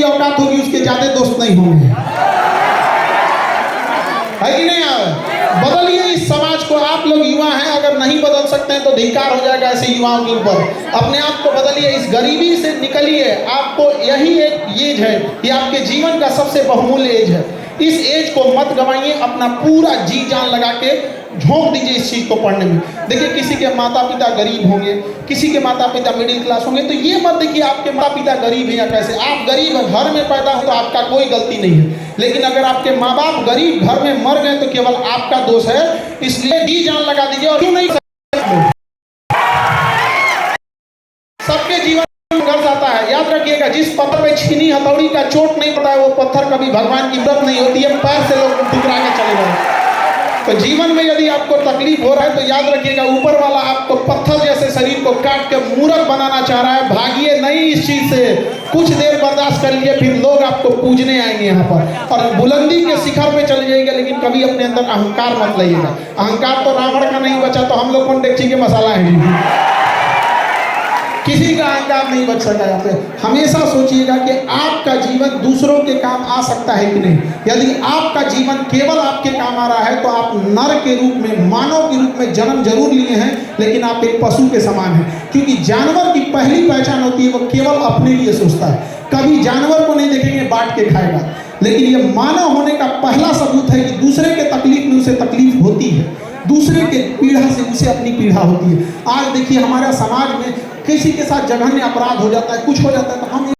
की औकात होगी उसके ज्यादा दोस्त नहीं होंगे, है कि नहीं? बदलिए इस समाज को। आप लोग युवा हैं, अगर नहीं बदल सकते हैं तो धिक्कार हो जाएगा ऐसे युवाओं के ऊपर। अपने आप को बदलिए, इस गरीबी से निकलिए। आपको यही एक एज है, ये आपके जीवन का सबसे बहुमूल्य एज है। इस एज को मत गंवाइए, अपना पूरा जी जान लगा के झोंक दीजिए इस चीज को पढ़ने में। देखिए, किसी के माता पिता गरीब होंगे, किसी के माता पिता मिडिल क्लास होंगे, तो ये मत देखिए आपके माता पिता गरीब हैं या कैसे। आप गरीब घर में पैदा हो तो आपका कोई गलती नहीं है, लेकिन अगर आपके माँ बाप गरीब घर में मर गए तो केवल आपका दोष है। इसलिए जी जान लगा दीजिए। और क्यों नहीं, सबके जीवन में संघर्ष आता है। याद रखिएगा, जिस पत्थर पे छीनी हथौड़ी का चोट नहीं पता है वो पत्थर कभी भगवान की व्रत नहीं होती है, पैर से लोग टुकरा के चले गए। तो जीवन में यदि आपको तकलीफ हो रहा है तो याद रखिएगा, ऊपर वाला आपको पत्थर जैसे शरीर को काट के मूर्ख बनाना चाह रहा है। भागिए नहीं इस चीज से, कुछ देर बर्दाश्त कर लीजिए, फिर लोग आपको पूजने आएंगे यहाँ पर और बुलंदी के शिखर पे चले जाएंगे। लेकिन कभी अपने अंदर अहंकार मत लाइएगा। अहंकार तो रावण का नहीं बचा तो हम लोग कौन डेगची के मसाला है। किसी का अहंकार नहीं बच सका यहाँ पे। हमेशा सोचिएगा कि आपका जीवन दूसरों के काम आ सकता है कि नहीं। यदि आपका जीवन केवल आपके काम आ रहा है तो आप नर के रूप में, मानव के रूप में जन्म जरूर लिए हैं, लेकिन आप एक पशु के समान हैं। क्योंकि जानवर की पहली पहचान होती है वो केवल अपने लिए सोचता है। कभी जानवर को नहीं देखेंगे बांट के खाएगा, लेकिन ये मानव होने का पहला सबूत है कि दूसरे के तकलीफ में उसे तकलीफ होती है, दूसरे के पीड़ा से उसे अपनी पीड़ा होती है। आज देखिए हमारे समाज में किसी के साथ जघन्य अपराध हो जाता है, कुछ हो जाता है तो हम